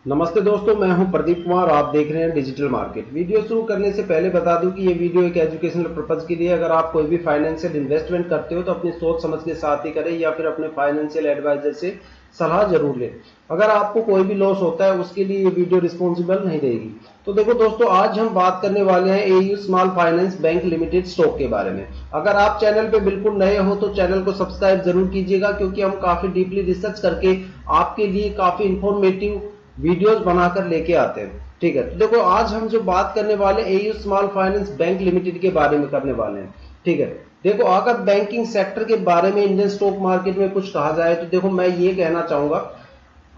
नमस्ते दोस्तों, मैं हूं प्रदीप कुमार। आप देख रहे हैं डिजिटल मार्केट। वीडियो शुरू करने से पहले बता दूं कि ये वीडियो एक एजुकेशनल पर्पज के लिए। अगर आप कोई भी फाइनेंशियल इन्वेस्टमेंट करते हो तो अपनी सोच समझ के साथ ही करें या फिर अपने फाइनेंशियल एडवाइजर से सलाह जरूर लें। अगर आपको कोई भी लॉस होता है उसके लिए ये वीडियो रिस्पॉन्सिबल नहीं रहेगी। तो देखो दोस्तों, आज हम बात करने वाले हैं AU small finance bank limited stock के बारे में। अगर आप चैनल पे बिल्कुल नए हो तो चैनल को सब्सक्राइब जरूर कीजिएगा, क्योंकि हम काफी डीपली रिसर्च करके आपके लिए काफी इंफॉर्मेटिव वीडियोस बनाकर लेके आते हैं। ठीक है, तो देखो आज हम जो बात करने वाले AU small finance bank limited के बारे में करने वाले हैं। ठीक है, देखो अगर बैंकिंग सेक्टर के बारे में इंडियन स्टॉक मार्केट में कुछ कहा जाए तो देखो मैं ये कहना चाहूंगा,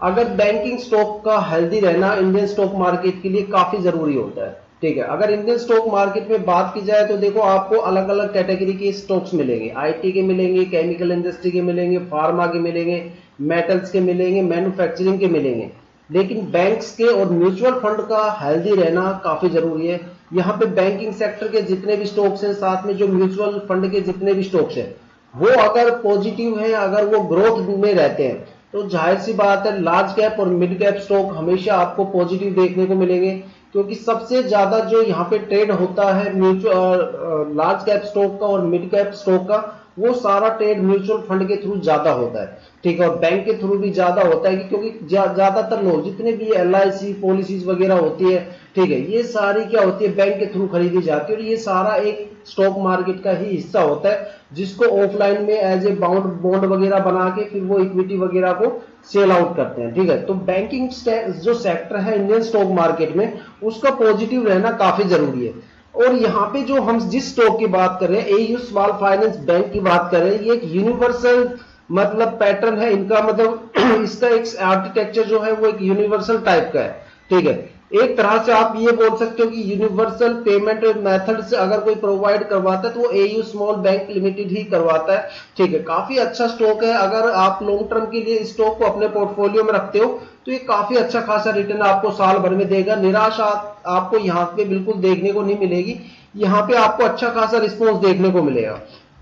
अगर बैंकिंग स्टॉक का हेल्दी रहना इंडियन स्टॉक मार्केट के लिए काफी जरूरी होता है। ठीक है, अगर इंडियन स्टॉक मार्केट में बात की जाए तो देखो आपको अलग अलग कैटेगरी के स्टॉक्स मिलेंगे। आईटी के मिलेंगे, केमिकल इंडस्ट्री के मिलेंगे, फार्मा के मिलेंगे, मेटल्स के मिलेंगे, मैन्युफैक्चरिंग के मिलेंगे। लेकिन बैंक्स के और म्यूचुअल फंड का हेल्दी रहना काफी जरूरी है। यहाँ पे बैंकिंग सेक्टर के जितने भी स्टॉक्स हैं, साथ में जो म्यूचुअल फंड के जितने भी स्टॉक्स हैं, वो अगर पॉजिटिव है, अगर वो ग्रोथ में रहते हैं, तो जाहिर सी बात है लार्ज कैप और मिड कैप स्टॉक हमेशा आपको पॉजिटिव देखने को मिलेंगे। क्योंकि सबसे ज्यादा जो यहाँ पे ट्रेड होता है म्यूचुअल लार्ज कैप स्टॉक का और मिड कैप स्टॉक का, वो सारा ट्रेड म्यूचुअल फंड के थ्रू ज्यादा होता है। ठीक है, और बैंक के थ्रू भी ज्यादा होता है क्योंकि ज्यादातर लोग जितने भी LIC पॉलिसीज वगैरह होती है, ठीक है, ये सारी क्या होती है, बैंक के थ्रू खरीदी जाती है। और ये सारा एक स्टॉक मार्केट का ही हिस्सा होता है, जिसको ऑफलाइन में एज ए बॉन्ड वगैरह बना के फिर वो इक्विटी वगैरह को सेल आउट करते हैं। ठीक है, तो बैंकिंग जो सेक्टर है इंडियन स्टॉक मार्केट में, उसका पॉजिटिव रहना काफी जरूरी है। और यहाँ पे जो हम जिस स्टॉक की बात कर रहे हैं, एयू स्मॉल फाइनेंस बैंक की बात कर रहे हैं, ये एक यूनिवर्सल मतलब पैटर्न है इनका, मतलब इसका एक आर्किटेक्चर जो है वो एक यूनिवर्सल टाइप का है। ठीक है, एक तरह से आप ये बोल सकते हो कि यूनिवर्सल पेमेंट मेथड से अगर कोई प्रोवाइड करवाता है तो वो एयू स्मॉल बैंक लिमिटेड ही करवाता है। ठीक है, काफी अच्छा स्टॉक है। अगर आप लॉन्ग टर्म के लिए स्टॉक को अपने पोर्टफोलियो में रखते हो तो ये काफी अच्छा खासा रिटर्न आपको साल भर में देगा। निराशा आपको यहाँ पे बिल्कुल देखने को नहीं मिलेगी। यहाँ पे आपको अच्छा खासा रिस्पॉन्स देखने को मिलेगा।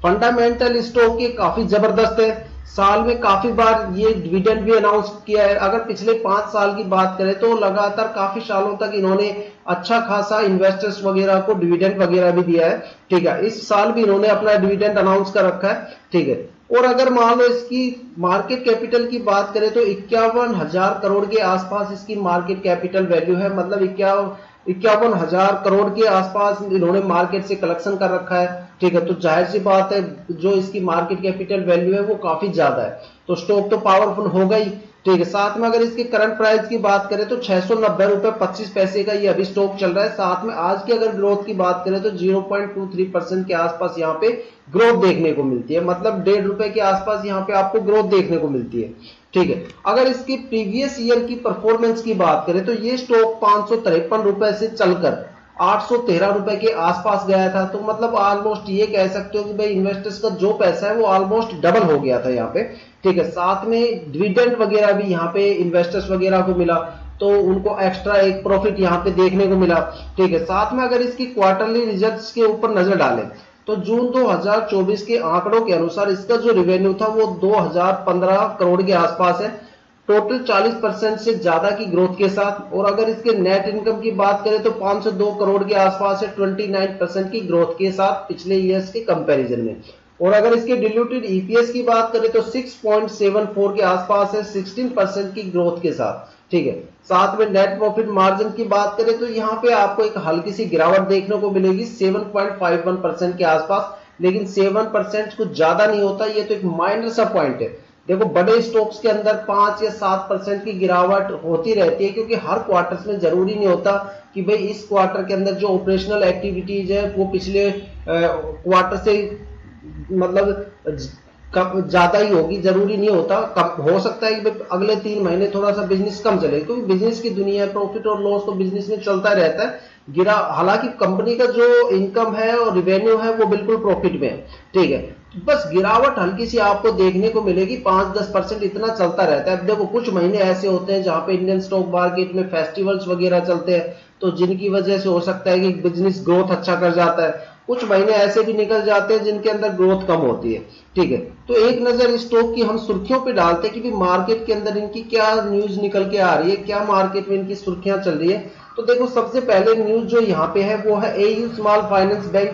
फंडामेंटल स्टॉक के काफी जबरदस्त है। साल में काफी बार ये डिविडेंड भी अनाउंस किया है। अगर पिछले 5 साल की बात करें तो लगातार काफी सालों तक इन्होंने अच्छा खासा इन्वेस्टर्स वगैरह को डिविडेंड वगैरह भी दिया है। ठीक है, इस साल भी इन्होंने अपना डिविडेंड अनाउंस कर रखा है। ठीक है, और अगर मान लो इसकी मार्केट कैपिटल की बात करें तो 51,000 करोड़ के आसपास इसकी मार्केट कैपिटल वैल्यू है। मतलब 51,000 करोड़ के आसपास इन्होंने मार्केट से कलेक्शन कर रखा है। ठीक है, तो जाहिर सी बात है जो इसकी मार्केट कैपिटल वैल्यू है वो काफी ज्यादा है, तो स्टॉक तो पावरफुल होगा ही। ठीक है, साथ में अगर इसके करंट प्राइस की बात करें तो 690 रुपए 25 पैसे का ये अभी स्टॉक चल रहा है। साथ में आज की अगर ग्रोथ की बात करें तो 0.23% के आसपास यहाँ पे ग्रोथ देखने को मिलती है। मतलब ₹1.5 के आसपास यहाँ पे आपको ग्रोथ देखने को मिलती है। ठीक है, अगर इसकी प्रीवियस ईयर की परफॉर्मेंस की बात करें तो ये स्टॉक 553 रुपए से चलकर 813 रुपए के आसपास गया था। तो मतलब ऑलमोस्ट ये कह सकते हो कि भाई इन्वेस्टर्स का जो पैसा है वो ऑलमोस्ट डबल हो गया था यहाँ पे। ठीक है, साथ में डिविडेंड वगैरह भी यहाँ पे इन्वेस्टर्स वगैरह को मिला, तो उनको एक्स्ट्रा एक प्रॉफिट यहाँ पे देखने को मिला। ठीक है, साथ में अगर इसकी क्वार्टरली रिजल्ट्स के ऊपर नजर डालें तो जून 2024 के आंकड़ों के अनुसार इसका जो रेवेन्यू था वो 2015 करोड़ के आसपास है, टोटल 40% से ज्यादा की ग्रोथ के साथ। और अगर इसके नेट इनकम की बात करें तो 502 करोड़ के आसपास है, 29% की ग्रोथ के साथ पिछले ईयर्स के कंपैरिजन में। और अगर इसके डिल्यूटेड EPS की बात करें तो 6.74 के आसपास है, 16% की ग्रोथ के साथ। ठीक है, साथ में नेट प्रॉफिट मार्जिन की बात करें तो यहाँ पे आपको एक हल्की सी गिरावट देखने को मिलेगी 7.51% के आसपास। लेकिन 7% कुछ ज्यादा नहीं होता, ये तो एक माइनर सा पॉइंट है। देखो बड़े स्टॉक्स के अंदर 5 या 7% की गिरावट होती रहती है, क्योंकि हर क्वार्टर्स में जरूरी नहीं होता कि भाई इस क्वार्टर के अंदर जो ऑपरेशनल एक्टिविटीज है वो पिछले क्वार्टर से मतलब ज्यादा ही होगी, जरूरी नहीं होता। कम हो सकता है कि अगले 3 महीने थोड़ा सा बिजनेस कम चले, क्योंकि बिजनेस की दुनिया है, प्रॉफिट और लॉस तो बिजनेस में चलता रहता है। गिरा हालांकि कंपनी का जो इनकम है और रिवेन्यू है वो बिल्कुल प्रॉफिट में है। ठीक है, बस गिरावट हल्की सी आपको देखने को मिलेगी, 5-10% इतना चलता रहता है। अब देखो कुछ महीने ऐसे होते हैं जहां पे इंडियन स्टॉक मार्केट में फेस्टिवल्स वगैरह चलते हैं, तो जिनकी वजह से हो सकता है कि बिजनेस ग्रोथ अच्छा कर जाता है। कुछ महीने ऐसे भी निकल जाते हैं जिनके अंदर ग्रोथ कम होती है। ठीक है, तो एक नजर इस स्टॉक की हम सुर्खियों पे डालते हैं कि भी मार्केट के अंदर इनकी क्या न्यूज निकल के आ रही है, क्या मार्केट में इनकी सुर्खियां चल रही है। तो देखो सबसे पहले न्यूज जो यहाँ पे है वो है एयू स्मॉल फाइनेंस बैंक